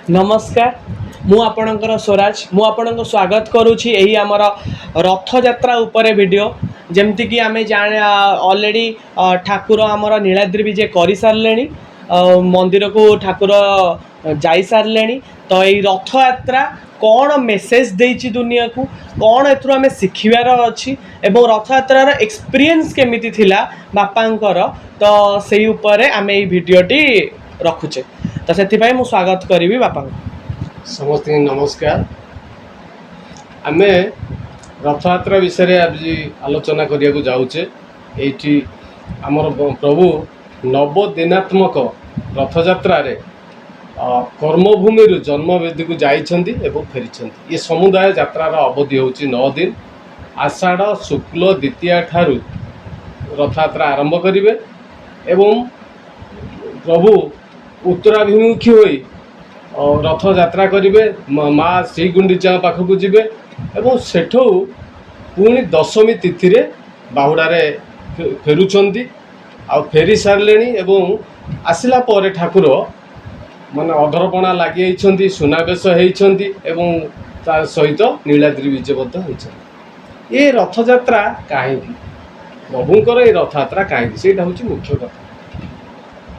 नमस्कार मु आपणकर स्वराज मु आपणको स्वागत करुछि एही आमर रथ यात्रा उपरे वीडियो जेमती कि आमे जाने ऑलरेडी ठाकुर आमर नीलाद्रि विजय करि सारलेनी मंदिर को ठाकुर जाई सारलेनी तो एही रथ यात्रा कौन मेसेज देइछि दुनिया को कौन एथरो आमे शिखिबार अछि एवं रथ यात्रार एक्सपीरियंस केमिति थिला बापांकर तो सेही उपरे आमे एही वीडियोटी रखुचे तो से मु स्वागत करी बापा समस्त नमस्कार। आमे रथयात्रा विषय आज आलोचना करिया जाऊे ये आमर प्रभु नवदिनात्मक रथयात्रा कर्मभूमि जन्मवेदी को जाइछन्ति एवं फेरी ये समुदाय यात्रार अवधि हूँ 9 दिन। आषाढ़ शुक्ल द्वितीया ठारू रथयात्रा आरंभ करिवे एवं प्रभु उत्तराभिमुखी होई रथ यात्रा करिवे माँ श्री गुंडीचा पाखक जीवे एवं सेठू पुणी दशमी तिथि रे बाहुड़े फेरुचंदी आ फेरी सारे एवं आसिला पर ठाकुर माने अधरपणा लगी सुनावेश होती एवं ता सहित नीलाद्रि विजयबद्ध होती। ये रथयात्रा कहीं प्रभुंकर ये रथयात्रा कहीं से मुख्य कथा।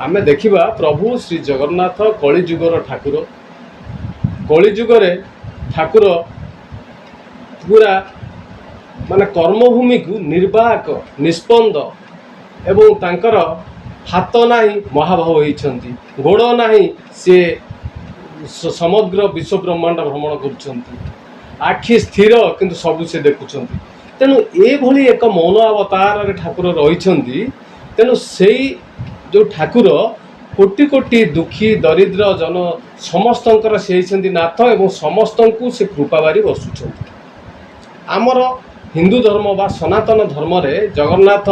आमे देखिबा प्रभु श्री जगन्नाथ कलिजुगर ठाकुर कलिजुगरे ठाकुर पूरा माने कर्मभूमि को निर्वाहक निष्पन्द एवं तांकर हाथ नाही महाभाव होइछन्ति गोड़ नाही से समग्र विश्व ब्रह्मांड भ्रमण करुछन्ति आखि स्थिर किंतु सब से देखुछन्ति। तेणु ए भली एक मौन अवतार रे ठाकुर रहिछन्ति। तेणु सेई जो ठाकुर कोटि कोटि दुखी दरिद्र जन समस्तंकर से नाथ एवं समस्त को से कृपा बारी बसुछन्ति। आमर हिंदू धर्म बा सनातन धर्म रे जगन्नाथ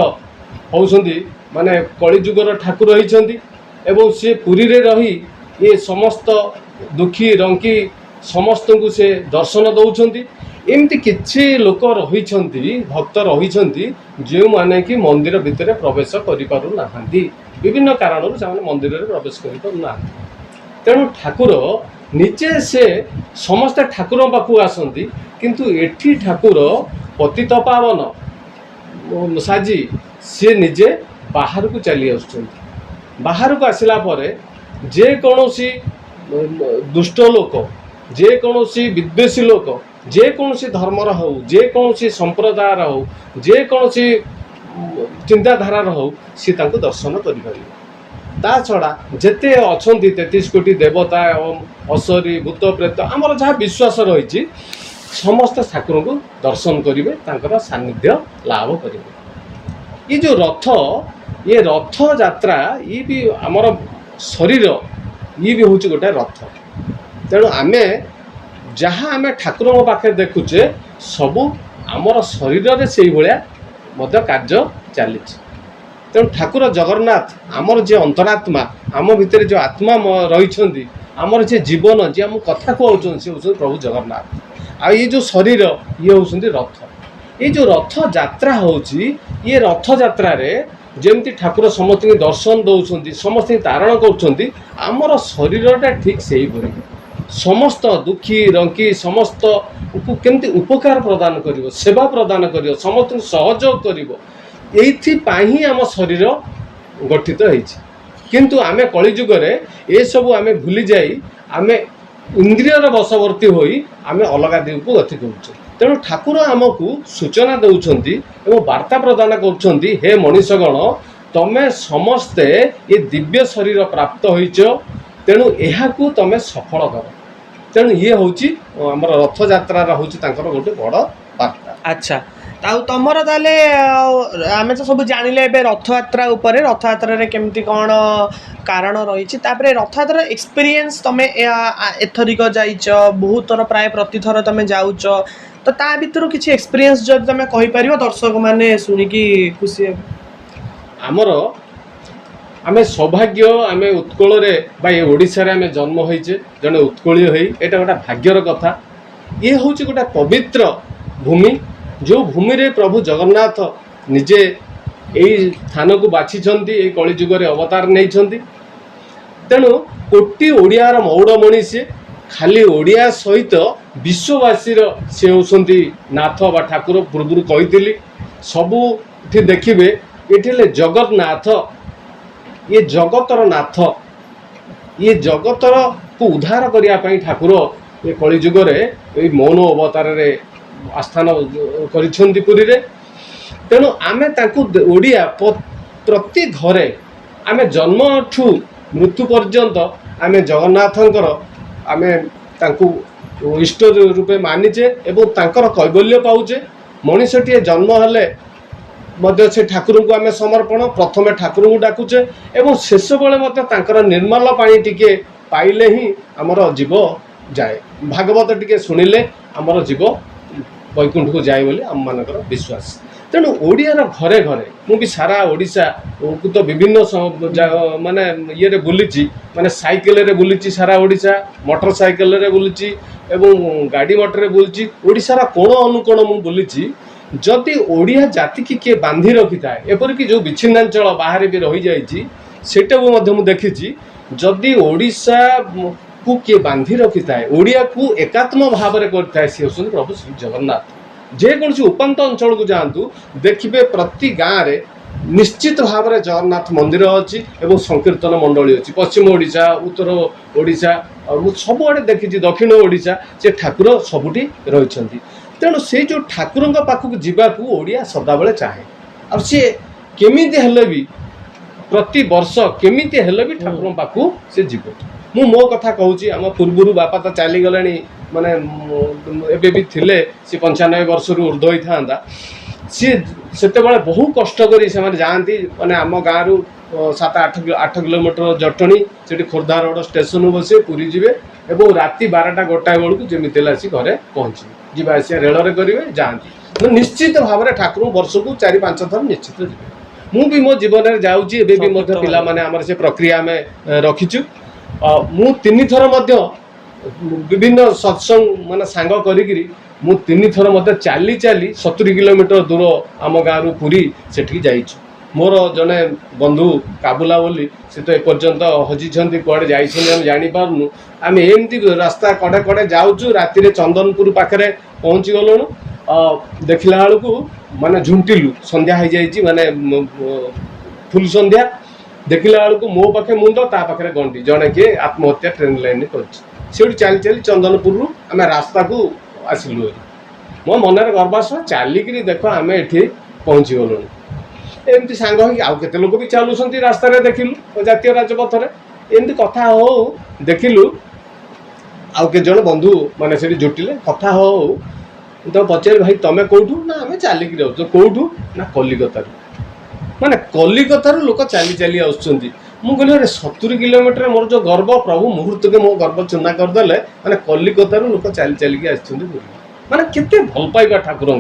होउछन्ति माने कलिजुगर ठाकुर होइछन्ति एवं से पुरी रे रही ये समस्त दुखी रंकी समस्त को से दर्शन दौछन्ति। एमती किछि लोक रहिछन्ति भक्त रहिछन्ति जो माने कि मंदिर भितर प्रवेश करि पारु नाहांती विभिन्न कारण से मंदिर में प्रवेश करि पारु नाहांती। तेणु ठाकुर निजे से समस्त ठाकुर पाखु आसंती किंतु एठी ठाकुर पतित पावन साजी सी निजे बाहर को चली आसुछन्ति। बाहर को आसिला परे जे कोनोसी दुष्ट लोक जे कोनोसी विद्वेषी लोक जे कोनोसी धर्मर हो जे कोनोसी संप्रदायर हो जे कोनोसी चिंताधारार हो सी तांको दर्शन करि परिबे। ता छड़ा जेते अछंती 33 कोटी देवता एवं असरी भूत प्रेत आमर जहाँ विश्वास रही समस्त ठाकुर को दर्शन करेंगे तांकर सानिध्य लाभ करेंगे। ये जो रथ ये रथ यात्रा ये भी आमर शरीर ये भी हूँ गोटे रथ। तेणु आमे जहाँ आमे ठाकुर पाखे देखुचे सबू आमर शरीर रे से भाया मध्य कार्य चली। तेणु ठाकुर जगन्नाथ आमर जे अंतरात्मा आम भितर जो आत्मा रही आमर जे जीवन जे आम कथा कहते सी हूँ प्रभु जगन्नाथ आ ये जो शरीर ये हूँ रथ। ये जो रथ यात्रा होची ये रथ यात्रा रे जेमती ठाकुर समस्त दर्शन दौरान समस्त तारण कर आमर शरीरटा ठीक से ही समस्त दुखी रंकी समस्त को केमती उपकार प्रदान करिवो सेवा प्रदान करिवो समस्त सहयोग करिवो एइथि आम शरीर गठित होइछि। किंतु आमे कलिजुग रे ए सब आमे भूली जाई आमे इंद्रियर वशवर्ती होई आमे अलगा दिग को गति करूछे। तेणु ठाकुर आमको सूचना दौरान एवं वार्ता प्रदान करुछन्ति हे मनीषगण तमे समस्ते ये दिव्य शरीर प्राप्त होइछ तेणु एहाकू तमे सफल कर। तेणु ये होची हमर रथ यात्रा होची तांकर गोटे बड़ वार्ता। अच्छा ताऊ तमर ताले आमे तो सब जानिले एबे रथ यात्रा उपरे रथ यात्रा रे केमती कोन कारण रही तापरे रथ यात्रा एक्सपीरियंस तमे एथरिक जाइछ बहुत थर प्राय प्रति थर तमे जाउछ तो ता भितर किछि एक्सपीरियंस जब तमे कहि परिबो दर्शक माने सुनि की खुशी हे। आमर आमे सौभाग्य आमे उत्कल रे बा ये ओडिसा रे आमे जन्म होइछे जने उत्कलीय होई एटा गोटा भाग्यर कथा। ये होची गोटा पवित्र भूमि जो भूमि रे प्रभु जगन्नाथ निजे यही स्थान को बाछी कलिजुग अवतार नहीं। तेणु कोटी ओडियार मौड़मणि सी खाली ओडिया सहित विश्ववासीर से होती नाथ बा ठाकुर पूर्व कही सबुठी देखिए ये जगन्नाथ ये जगतर नाथ ये जगतर को उद्धार करने ठाकुर ये कलिजुगे मौन अवतार आस्थान करी तेणु आमे तांकु ओडिया प्रति घरे आमे जन्म ठू मृत्यु पर्यंत आमे जगन्नाथंकर आमे तांकु इष्ट रूपे मानिचे एवं तांकर कैबल्य पाउचे मनीषटीए जन्म हेले मध्य से ठाकुर को आमे समर्पण प्रथमे ठाकुर को डाकुचे एवं शेष बेले मध्य तांकर निर्मल पानी टिके पाइले ही आमर जीव जाए भागवत टिके सुनिले आमर जीव वैकुंठ को जाए बोली आम मानकर विश्वास तेणु ओडियार घरे घरे मुझे सारा ओडिशा को तो विभिन्न माने ये बुली माने साइकेल रे बुली सारा ओडिशा मोटर साइकेल रे बुली एवं गाड़ी मोटर रे बुली ओडिशार कोण अनुकोण मु बुली जदि ओडिया जाति की किए बांधी रखी थाए एपरिक जो विच्छिन्नांचल बाहर भी रही जाइए सेटा को देखी जदि ओडिशा को किए बांधी रखी थाए ओडिया को एकात्म भाव में करता सी होती प्रभु श्री जगन्नाथ जेकोसी उपात अंचल को जातु देखिए प्रति गाँव में निश्चित भाव में जगन्नाथ मंदिर अच्छी एवं संकीर्तन मंडली अच्छी पश्चिम ओडिशा उत्तर ओडिशा सबुआड़े देखी दक्षिण ओडिशा से ठाकुर सबुठी रही तेणु से जो ठाकुर पाखक जावाक ओडिया सदाबले चाहे और सी केमी हेले भी प्रति वर्ष केमी हेले भी ठाकुर पाखक से जीव मु मो कथा कहूँ आम पूर्वर बापा तो चली गले माने एबे भी थिले सी 95 वर्ष रु ऊर्ध्व होता सी से बहु कष्ट करी से जाती माने आम गाँव रु 7-8 किलोमीटर जटणी से खोर्धा रोड स्टेशन बसे पूरी जीवे एवं राति 12टा 1टा बेलू जमी आसी घरे पहुँचे जीवा आसिया रेल करेंगे जाती निश्चित भाव में ठाकुर वर्ष को 4-5 थर निश्चित जी मु भी मो जीवन में जाऊँगी पिला माने आमर से प्रक्रिया आम रखीचु मु 3 थर विभिन्न सत्संग माने सांग करी मु 3 थर चली 70 किलोमीटर दूर आम गाँव रु पूरी सेठी जाइछु मोर जने बंधु काबुला बोली से तो एपर्यंत हजी कड़े जाम जापारू आम एमती रास्ता कड़े कड़े जाऊँ राति चंदनपुर पाखे पहुँची गलु देखला बेलू माने झुंटिलु संध्या हो जाइए माने फुल संध्या देखला बेलू मो पाखे मुंड ता पाखे गंडी जड़े किए आत्महत्या ट्रेन लाइन कर चली चली चंदनपुर आम रास्ता को आसलु मो मन गर्वास चलिक देख आम ये पहुँची गलु एमती सांग आउ केते लोक भी चलुंट रास्ता देखिलु जातीय राजपथ एमती कथा हो देखिलु आउ के जन बंधु माने से जुटिले कथा हो तो पचारे भाई तमें कौटू ना आम चलिक जाऊँ कौटू ना कलिकता माने कलिकतार लोक चली चली आसुँच मुझे अरे 70 किलोमीटर मोर जो गर्व प्रभु मुहूर्त के मो गर्व चुना करदे माने कलिकतार लोक चली चलिक आसुँच माने केते भल पाइबा ठाकुर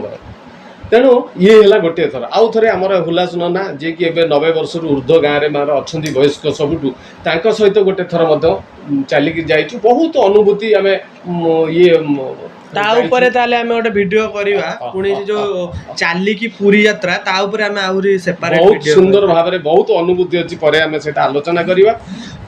तेणु ये है गोटे थर आउ थे आमर हुलास नना जी कि 90 वर्ष ऊर्ध्व गाँव में मार अच्छा वयस्क सबुठू सहित गोटे थर चलिक जाइछु बहुत अनुभूति आम ये ता ऊपर ताले आमे गोटे वीडियो करबा पुणी जो चालिकी पूरी यात्रा ता ऊपर आमे आहुरी सेपरेट बहुत सुंदर भाव में बहुत अनुभूति अच्छी परे आमे सेटा आलोचना करबा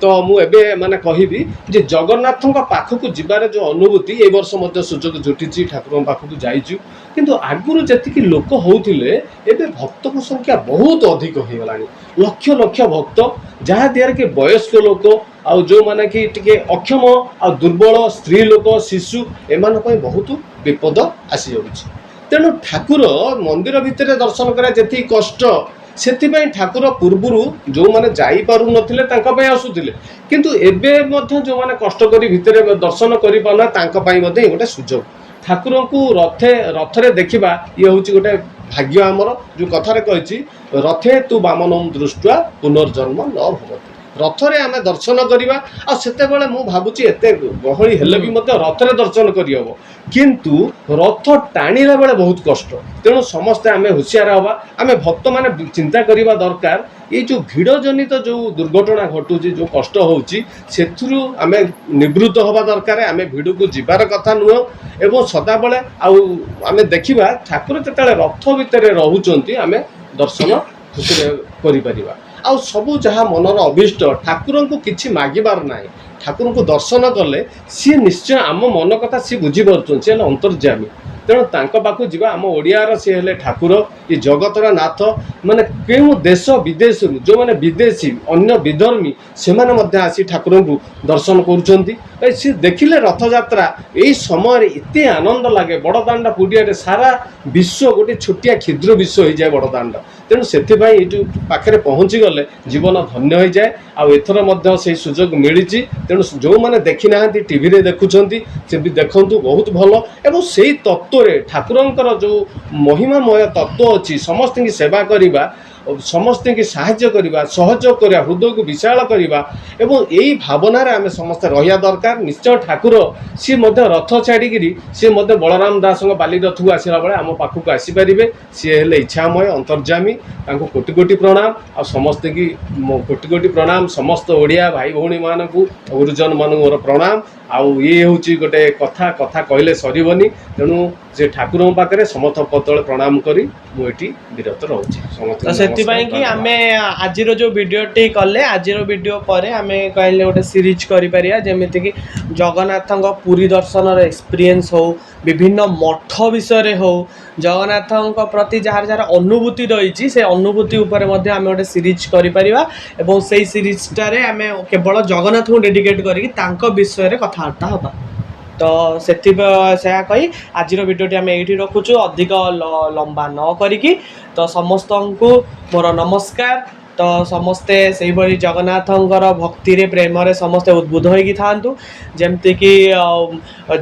तो मु एबे माने कहिबी जे जगन्नाथक पाखक जिबार जो अनुभूति ए वर्ष मध्य सुजोग जुटिछि ठाकुर पाखक जाइछु किंतु आगुरु जतिकी लोक होउथिले एबे भक्तक संख्या बहुत अधिक हो गलानी लक्ष लक्ष भक्त जहाँ दियार के वयस्क लोक आउ जो माने कि टिके अक्षम आ दुर्बल स्त्री लोक शिशु एमान पय बहुत विपद आसी जाउछि तेणु ठाकुर मंदिर भितर दर्शन करा जेति कष्ट सेतिपय ठाकुर पूर्वरु जो माने जाई पारु नथिले तांका पय आसुथिले किंतु एबे मध्य जो माने कष्ट करी भितर दर्शन करि पाना तांका पय मध्य गोटे सुजोग ठाकुर को रथरे देखा ये हूँ गोटे भाग्य आमर जो कथार कही रथे तु वामनम दृष्टा पुनर्जन्म न भवति रथरे आम दर्शन करवा आते मु भावुची एत गहली हेले भी रथरे दर्शन करहब किंतु रथ टाणीला बेले बहुत कष्ट तेणु समस्ते आम हुशियार हवा आम भक्त मैंने चिंता करवा दरकार ये जो भिड़ जनित जो दुर्घटना घटुची जो कष्ट होउची सेथुरु आम निवृत्त हवा दरकार आम भिड़ को जीवार कथा नुह एवं सदाबले आम देखा ठाकुर जो रथ भितर रोचंती आम दर्शन खुशी करिपरिबा ଆଉ ସବୁ ଯାହା ମନର ଅଭିଷ୍ଟ ଠାକୁରଙ୍କୁ କିଛି ମାଗିବାର ନାହିଁ। ଠାକୁରଙ୍କୁ ଦର୍ଶନ କଲେ ସିଏ ନିଶ୍ଚୟ ଆମ ମନ କଥା ସିଏ ବୁଝିପାରୁଛନ୍ତି, ସିଏ ହେଲେ ଅନ୍ତର୍ଯାମୀ। ତେଣୁ ତାଙ୍କ ପାଖକୁ ଯିବା। ଆମ ଓଡ଼ିଆର ସିଏ ହେଲେ ଠାକୁର, ଏ ଜଗତର ନାଥ। ମାନେ କେଉଁ ଦେଶ ବିଦେଶରୁ ଯେଉଁମାନେ ବିଦେଶୀ ଅନ୍ୟ ବିଧର୍ମୀ ସେମାନେ ମଧ୍ୟ ଆସି ଠାକୁରଙ୍କୁ ଦର୍ଶନ କରୁଛନ୍ତି। ସିଏ ଦେଖିଲେ ରଥଯାତ୍ରା ଏଇ ସମୟରେ ଏତେ ଆନନ୍ଦ ଲାଗେ। ବଡ଼ଦାଣ୍ଡ ପୁରୀରେ ସାରା ବିଶ୍ୱ ଗୋଟେ ଛୋଟିଆ କ୍ଷୁଦ୍ର ବିଶ୍ୱ ହେଇଯାଏ ବଡ଼ଦାଣ୍ଡ। ତେଣୁ ସେଥିପାଇଁ ଏଇଠୁ ପାଖରେ ପହଞ୍ଚିଗଲେ ଜୀବନ ଧନ୍ୟ ହୋଇଯାଏ। ଆଉ ଏଥର ମଧ୍ୟ ସେଇ ସୁଯୋଗ ମିଳିଛି। ତେଣୁ ଯେଉଁମାନେ ଦେଖିନାହାନ୍ତି ଟିଭିରେ ଦେଖୁଛନ୍ତି ସେ ବି ଦେଖନ୍ତୁ, ବହୁତ ଭଲ। ଏବଂ ସେଇ ତତ୍ତ୍ୱରେ ଠାକୁରଙ୍କର ଯେଉଁ ମହିମାମୟ ତତ୍ତ୍ୱ ଅଛି, ସମସ୍ତଙ୍କୁ ସେବା କରିବା, ସମସ୍ତଙ୍କୁ ସାହାଯ୍ୟ କରିବା, ସହଯୋଗ କରିବା, ହୃଦୟକୁ ବିଶାଳ କରିବା ଏବଂ ଏଇ ଭାବନାରେ ଆମେ ସମସ୍ତେ ରହିବା ଦରକାର। ନିଶ୍ଚୟ ଠାକୁର ସିଏ ମଧ୍ୟ ରଥ ଛାଡ଼ିକିରି ସିଏ ମଧ୍ୟ ବଳରାମ ଦାସଙ୍କ ବାଲି ରଥକୁ ଆସିଲା ବେଳେ ଆମ ପାଖକୁ ଆସିପାରିବେ। ସିଏ ହେଲେ ଇଚ୍ଛାମୟ, ଅନ୍ତର୍ଯାମୀ। ତାଙ୍କୁ କୋଟି କୋଟି ପ୍ରଣାମ। ଆଉ ସମସ୍ତଙ୍କୁ କୋଟି କୋଟି ପ୍ରଣାମ। ସମସ୍ତ ଓଡ଼ିଆ ଭାଇ ଭଉଣୀମାନଙ୍କୁ, ଗୁରୁଜନମାନଙ୍କୁ ମୋର ପ୍ରଣାମ। ଆଉ ଇଏ ହେଉଛି ଗୋଟେ କଥା କହିଲେ ସରିବନି। ତେଣୁ ସେ ଠାକୁରଙ୍କ ପାଖରେ ସମସ୍ତଙ୍କ ପତଳେ ପ୍ରଣାମ କରି ମୁଁ ଏଠି ବିରତ ରହୁଛି। ତ ସେଥିପାଇଁ କି ଆମେ ଆଜିର ଯେଉଁ ଭିଡ଼ିଓଟି କଲେ, ଆଜିର ଭିଡ଼ିଓ ପରେ ଆମେ କହିଲେ ଗୋଟେ ସିରିଜ୍ କରିପାରିବା, ଯେମିତିକି ଜଗନ୍ନାଥଙ୍କ ପୁରୀ ଦର୍ଶନର ଏକ୍ସପିରିଏନ୍ସ ହଉ, ବିଭିନ୍ନ ମଠ ବିଷୟରେ ହଉ, ଜଗନ୍ନାଥଙ୍କ ପ୍ରତି ଯାହାର ଯାହାର ଅନୁଭୂତି ରହିଛି ସେ ଅନୁଭୂତି ଉପରେ ମଧ୍ୟ ଆମେ ଗୋଟେ ସିରିଜ୍ କରିପାରିବା। ଏବଂ ସେଇ ସିରିଜଟାରେ ଆମେ କେବଳ ଜଗନ୍ନାଥଙ୍କୁ ଡେଡିକେଟ୍ କରିକି ତାଙ୍କ ବିଷୟରେ କଥାବାର୍ତ୍ତା ହେବା। ତ ସେୟା କହି ଆଜିର ଭିଡ଼ିଓଟି ଆମେ ଏଇଠି ରଖୁଛୁ, ଅଧିକ ଲମ୍ବା ନ କରିକି। ତ ସମସ୍ତଙ୍କୁ ମୋର ନମସ୍କାର। ତ ସମସ୍ତେ ସେଇଭଳି ଜଗନ୍ନାଥଙ୍କର ଭକ୍ତିରେ, ପ୍ରେମରେ ସମସ୍ତେ ଉଦ୍ବୁଦ୍ଧ ହେଇକି ଥାଆନ୍ତୁ। ଯେମିତିକି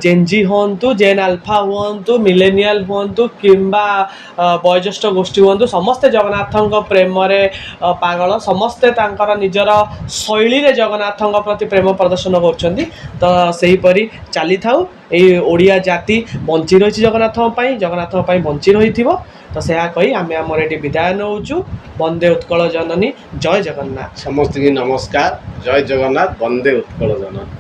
ଜେନ୍ଜି ହୁଅନ୍ତୁ, ଜେନ୍ ଆଲଫା ହୁଅନ୍ତୁ, ମିଲେନିଆଲ ହୁଅନ୍ତୁ କିମ୍ବା ବୟୋଜ୍ୟେଷ୍ଠ ଗୋଷ୍ଠୀ ହୁଅନ୍ତୁ, ସମସ୍ତେ ଜଗନ୍ନାଥଙ୍କ ପ୍ରେମରେ ପାଗଳ। ସମସ୍ତେ ତାଙ୍କର ନିଜର ଶୈଳୀରେ ଜଗନ୍ନାଥଙ୍କ ପ୍ରତି ପ୍ରେମ ପ୍ରଦର୍ଶନ କରୁଛନ୍ତି। ତ ସେହିପରି ଚାଲିଥାଉ। ଏଇ ଓଡ଼ିଆ ଜାତି ବଞ୍ଚି ରହିଛି ଜଗନ୍ନାଥଙ୍କ ପାଇଁ, ଜଗନ୍ନାଥଙ୍କ ପାଇଁ ବଞ୍ଚି ରହିଥିବ। ତ ସେୟା କହି ଆମେ ଆମର ଏଠି ବିଦାୟ ନେଉଛୁ। ବନ୍ଦେ ଉତ୍କଳ ଜନନୀ, ଜୟ ଜଗନ୍ନାଥ। ସମସ୍ତଙ୍କୁ ନମସ୍କାର, ଜୟ ଜଗନ୍ନାଥ, ବନ୍ଦେ ଉତ୍କଳ ଜନନୀ।